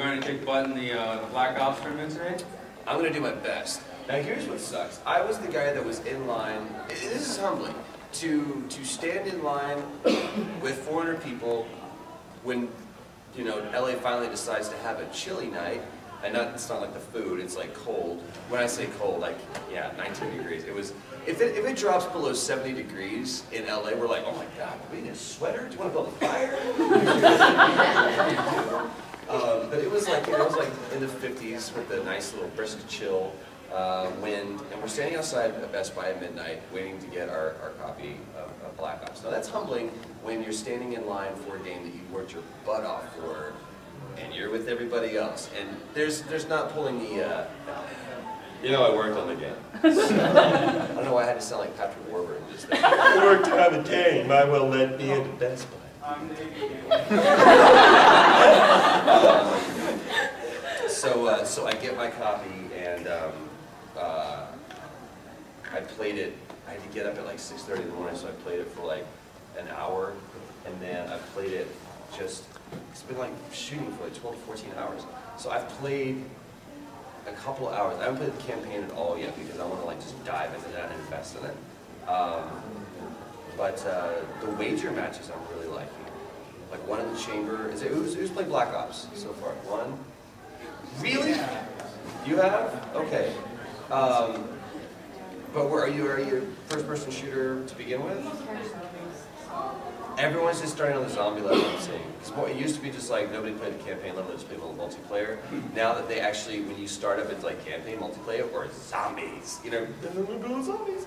going to kick butt in the Black Ops tournament today? I'm going to do my best. Now here's what sucks. I was the guy that was in line. This is humbling. To stand in line with 400 people when, you know, LA finally decides to have a chilly night, and it's not like the food, it's like cold. When I say cold, like, yeah, 19 degrees. It was, if it drops below 70 degrees in LA, we're like, oh my God, do we need a sweater? Do you want to build a fire? But it was like, you know, it was like in the 50s with a nice little brisk chill wind, and we're standing outside of Best Buy at midnight waiting to get our copy of Black Ops. Now that's humbling when you're standing in line for a game that you worked your butt off for, and you're with everybody else, and there's not pulling the, you know, I worked on the game. I don't know why I had to sound like Patrick Warburton just there. I worked on the game, might well let me into Best Buy. So I get my copy, and I played it. I had to get up at like 6:30 in the morning, so I played it for like an hour, and then I played it just, it's been like shooting for like 12 to 14 hours. So I've played a couple of hours. I haven't played the campaign at all yet because I want to like just dive into that and invest in it. But the wager matches I'm really liking. Like one in the chamber. Is it, who's played Black Ops so far? One? Really? You have? Okay. But are you a first-person shooter to begin with? Everyone's just starting on the zombie level, I'm saying. Because it used to be just like nobody played the campaign level, they just played multiplayer. Now that they actually, when you start up, it's like campaign, multiplayer, or zombies. You know, zombies.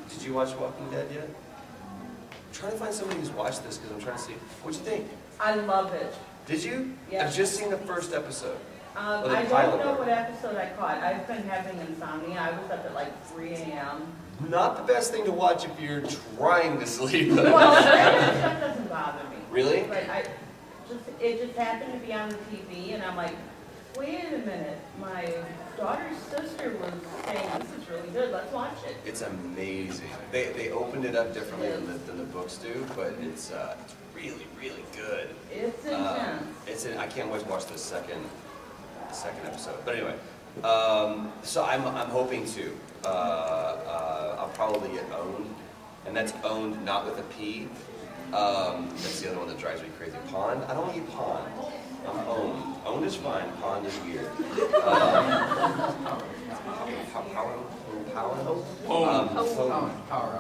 Did you watch Walking Dead yet? I'm trying to find somebody who's watched this because I'm trying to see. What'd you think? I love it. Did you? Yeah. I've just seen the first episode. I don't know what episode I caught. I've been having insomnia. I was up at like 3 a.m. Not the best thing to watch if you're trying to sleep. Well, that doesn't bother me. Really? But it just happened to be on the TV, and I'm like, wait a minute. My daughter's sister was saying this is really good. Let's watch it. It's amazing. They opened it up differently than the books do, but it's really, really good. It's intense. I can't wait to watch the second episode. But anyway, so I'm hoping to. I'll probably get owned, and that's owned not with a P. That's the other one that drives me crazy. Pawn? I don't want to get pawned. I'm owned. Owned is fine. Pawned is weird.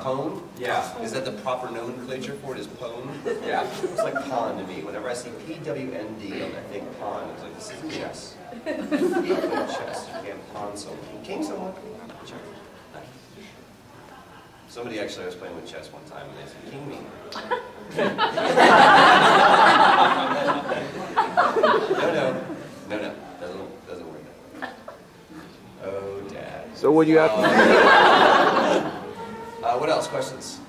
Pwn? Yeah. Is that the proper nomenclature for it? Is pwn? Yeah. It's like pawn to me. Whenever I see P-W-N-D, I think pawn. It's like, this is chess. Chess. You can't pawn someone. King someone. Check. Somebody actually, I was playing with chess one time, and they said, king me. No. Doesn't work. Oh, Dad. So what do you have? What else? Questions?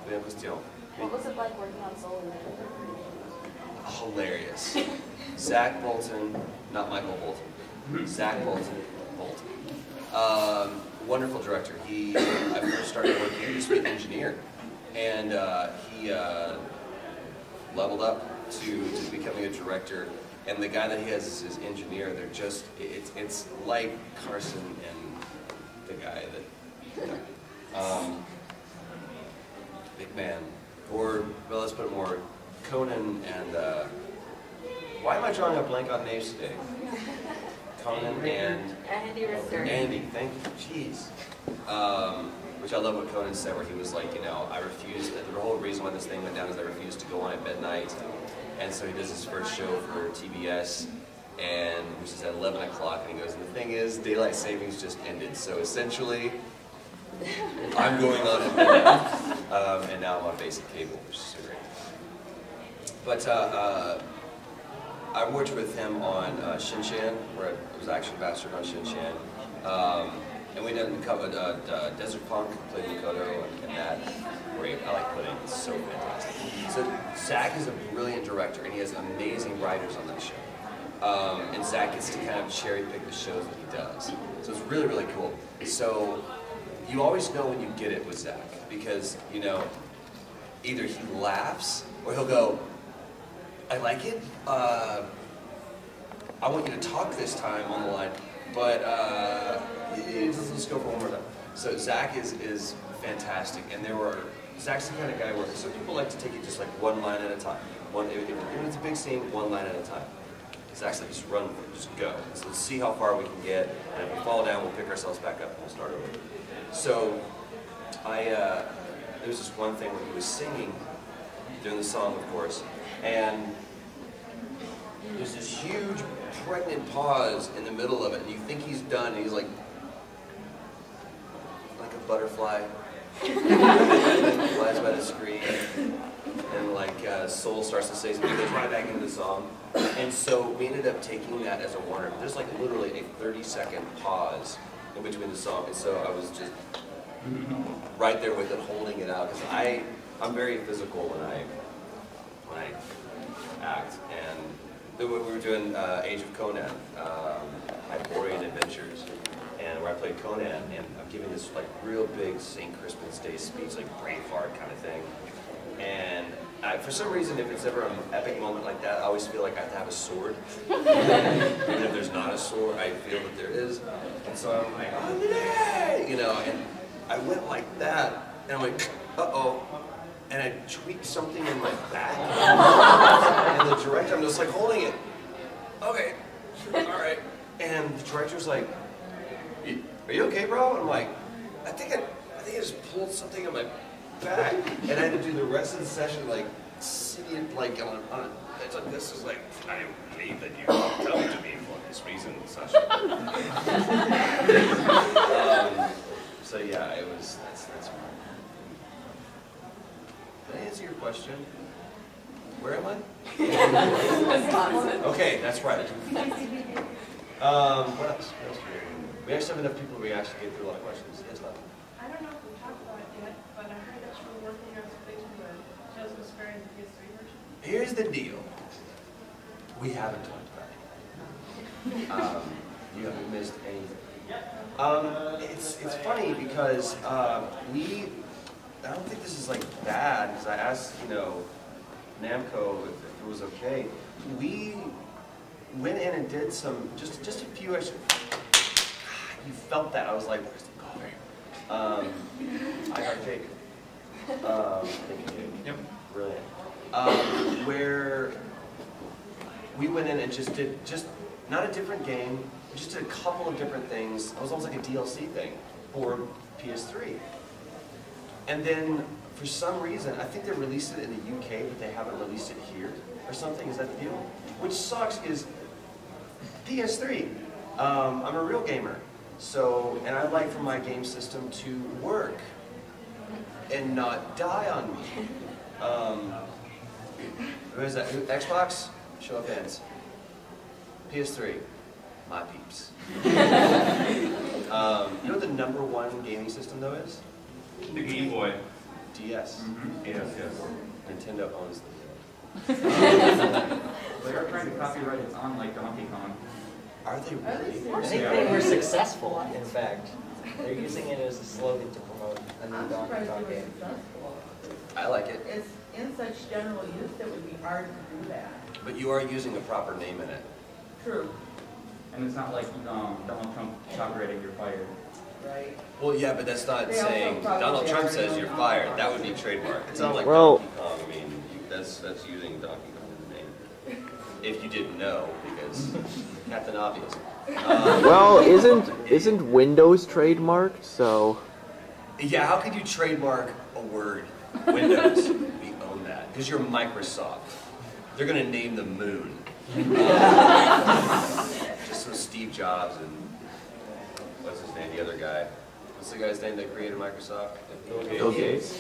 What was it like working on Soul and Hilarious. Zach Bolton, not Michael Bolton. Zach Bolton. Wonderful director. I first started working, he used to be an engineer, and he leveled up to becoming a director. And the guy that he has is his engineer. They're just, it's like Carson and the guy that, you know, big man. Or, well, let's put it more, Conan and, why am I drawing a blank on names today? Conan and Andy, thank you, jeez. Which I love what Conan said, where he was like, you know, I refused, the whole reason why this thing went down is I refused to go on at midnight. And so he does his first show for TBS, and which is at 11 o'clock, and he goes, and the thing is, daylight savings just ended, so essentially, I'm going on at midnight, and now I'm on basic cable, which is so great. But I worked with him on Shin-Chan, where I was action ambassador on Shin-Chan, and we did cover Desert Punk, played Mikoto, and that. Great. I like pudding. It's so fantastic. So Zach is a brilliant director, and he has amazing writers on that show. And Zach gets to kind of cherry pick the shows that he does. So it's really, really cool. So you always know when you get it with Zach, because, you know, either he laughs or he'll go, I like it, I want you to talk this time on the line, but let's go for one more time. So Zach is fantastic, and Zach's the kind of guy where some people like to take it just like one line at a time. If it's a big scene, one line at a time. Zach's like, just run, just go. So let's see how far we can get, and if we fall down, we'll pick ourselves back up and we'll start over. So there was this one thing when he was singing, doing the song, of course, and there's this huge pregnant pause in the middle of it, and you think he's done, and he's like a butterfly, flies by the screen, and like Soul starts to say something, he goes right back into the song, and so we ended up taking that as a warning. There's like literally a 30-second pause in between the song, and so I was just right there with it, holding it out, because I'm very physical when I act, and then when we were doing Age of Conan, Hyperborean Adventures, and where I played Conan, and I'm giving this like real big St. Crispin's Day speech, like Braveheart kind of thing, and for some reason, if it's ever an epic moment like that, I always feel like I have to have a sword. Even if there's not a sword, I feel that there is. And so I'm like, oh, you know, and I went like that, and I'm like, uh-oh. And I tweaked something in my back. And the director, I'm just like holding it. Okay, all right. And the director's like, are you okay, bro? And I'm like, I think I just pulled something in my back, and I had to do the rest of the session like sitting like on it's like this is like I believe that you come to me for this reason, Sasha. So yeah, it was that's fine. Did I answer your question? Where am I? Okay, that's right. What else? What else? We actually have enough people. We actually get through a lot of questions. Yes, Bob. I don't know if we talked about it yet, but I heard that you were working on something where Joseph was sparing the PS3 version. Here's the deal. We haven't talked about it. You haven't missed anything. It's funny because I don't think this is like bad, because I asked, you know, Namco if it was okay. We went in and did some, just a few extra. You felt that. I was like, where's the coffee? I got Jake. Thank you, Jake. Yep. Brilliant. Where we went in and just did, not a different game, we just did a couple of different things. It was almost like a DLC thing for PS3. And then, for some reason, I think they released it in the UK, but they haven't released it here or something. Is that the deal? Which sucks, because PS3, I'm a real gamer. So, and I like for my game system to work and not die on me. Who is that? Xbox? Show of hands. PS3, my peeps. You know what the #1 gaming system though is? The Game Boy. DS. Yes. Nintendo owns them. They are trying to copyright it on like Donkey Kong. Are they really? I think they were successful, in fact. They're using it as a slogan to promote a new I'm Donkey surprised Kong you were game. successful. I like it. It's in such general use, it would be hard to do that. But you are using a proper name in it. True, And it's not like Donald Trump copyrighted you're fired. right? Well, yeah, but that's not They also saying probably Donald Trump already says know you're Donkey fired. Kong. That would be trademark. It's not like Well- Donkey Kong. I mean, that's using Donkey Kong in the name. If you didn't know, because Captain Obvious. Well, isn't Windows trademarked? So Yeah, how could you trademark a word? Windows. We own that. Because you're Microsoft. They're going to name the moon. Just so Steve Jobs and, what's his name, the other guy. What's the guy's name that created Microsoft? Bill Gates.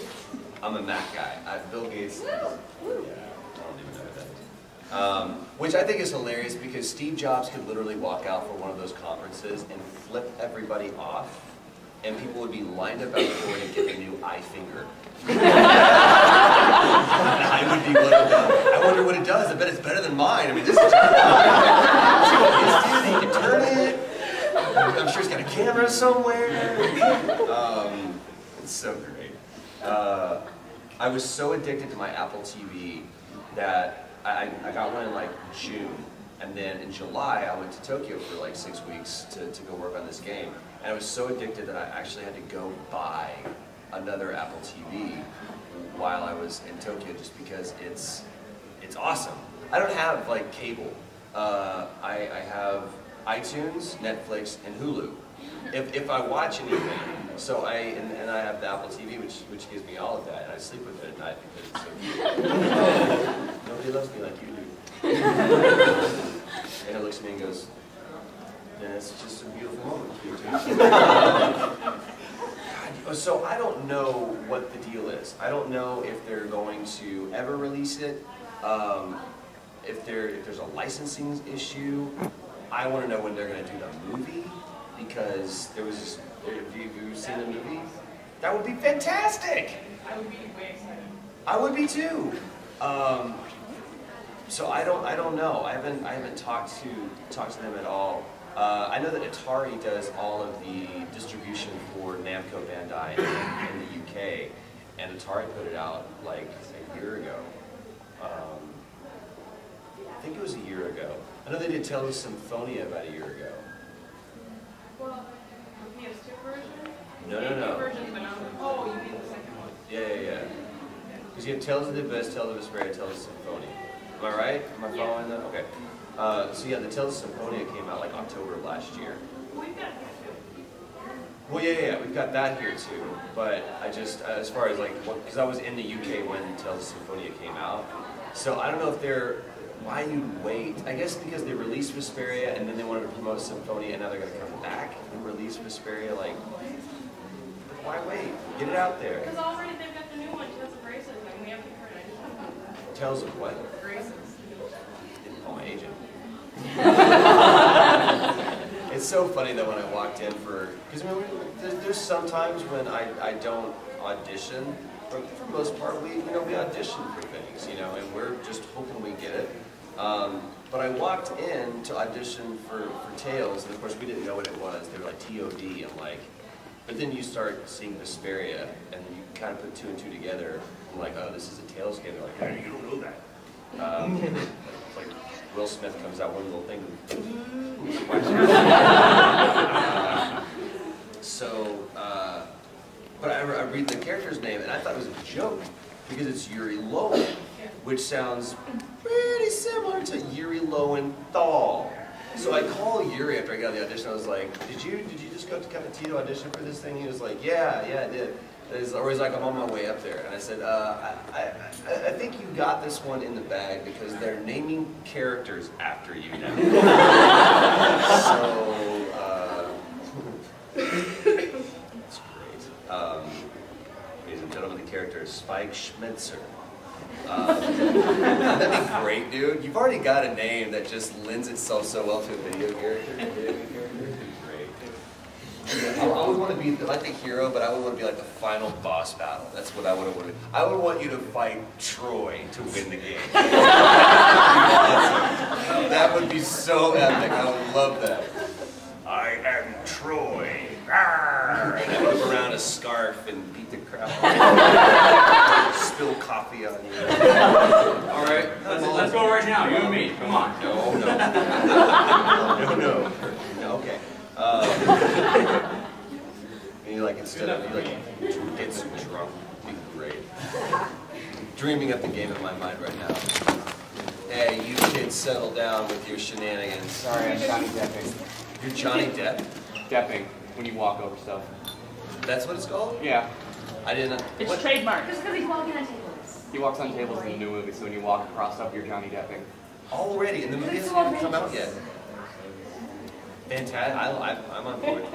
I'm a Mac guy. Bill Gates. Yeah, I don't even know who that is. Which I think is hilarious because Steve Jobs could literally walk out for one of those conferences and flip everybody off, and people would be lined up out the door to get a new eye finger. I would be one of them. I wonder what it does. I bet it's better than mine. I mean, this is. See what it is, dude. You can turn it. I'm sure it's got a camera somewhere. It's so great. I was so addicted to my Apple TV that I got one in like June, And then in July, I went to Tokyo for like 6 weeks to go work on this game. And I was so addicted that I actually had to go buy another Apple TV while I was in Tokyo just because it's awesome. I don't have like cable. I have iTunes, Netflix, and Hulu. If I watch anything, so I have the Apple TV, which gives me all of that, and I sleep with it at night because it's so cute. Nobody loves me like you do. And it looks at me and goes, yeah, it's just a beautiful moment for you too. So I don't know what the deal is. I don't know if they're going to ever release it. If there's a licensing issue. I want to know when they're going to do the movie, because have you seen the movie? That would be fantastic. I would be way excited. I would be too. So I don't know. I haven't talked to them at all. I know that Atari does all of the distribution for Namco Bandai in the UK, and Atari put it out like a year ago. I think it was a year ago. I know they did Tales of Symphonia about a year ago. Well, the PS2 version? No. The version's been out. Oh, you mean the second one? Yeah. Because you have Tales of the Abyss, Tales of Vesperia, Tales of Symphonia. Am I right? Am I following that? Okay. So yeah, the Tales of Symphonia came out like October of last year. We've got it too. Well, yeah, we've got that here too. But I just, as far as like, because I was in the UK when Tales of Symphonia came out, so I don't know if why you'd wait. I guess because they released Vesperia and then they wanted to promote Symphonia, and now they're going to come back and release Vesperia. Like, why wait? Get it out there. Because already they've got the new one, Tales of Graces, and we haven't heard anything. Tales of what? Graces. Didn't call my agent. It's so funny that when I walked in because I mean, there's some times when I don't audition. For the most part, we audition for things, and we're just hoping we get it. But I walked in to audition for Tales, and of course we didn't know what it was. They were like TOD. I'm like, but then you start seeing Vesperia, and you kind of put two and two together. I'm like, oh, this is a Tales game. They're like, hey, you don't know that. Like Will Smith comes out one little thing. But I read the character's name, and I thought it was a joke, because it's Yuri Lowen, which sounds pretty similar to Yuri Lowenthal. So I called Yuri after I got the audition. I was like, did you just go to Capitito audition for this thing? He was like, yeah, I did. Or he's like, I'm on my way up there. And I said, I think you got this one in the bag because they're naming characters after you now. So, that's great. Ladies and gentlemen, the character is Spike Schmitzer. That'd be great, dude. You've already got a name that just lends itself so well to a video character. I would want to be like the hero, but I would want to be like the final boss battle. That's what I would want to do. I would want you to fight Troy to win the game. That would be so epic. I would love that. I am Troy. And I whip around a scarf and beat the crap out of you. Spill coffee on you. All right. Let's go right now, you and me. Come on. No. Okay. And instead of get some drunk, be great. Dreaming up the game in my mind right now. Hey, you kids, settle down with your shenanigans. Sorry, I'm Johnny Depping. You're Johnny Depp? Depping, when you walk over stuff. That's what it's called? Yeah. I didn't. It's trademark. Just because he's walking on tables. He walks on tables in the new movie, so when you walk across stuff, you're Johnny Depping. Already, and the movie hasn't even come out yet. Fantastic. I'm on board.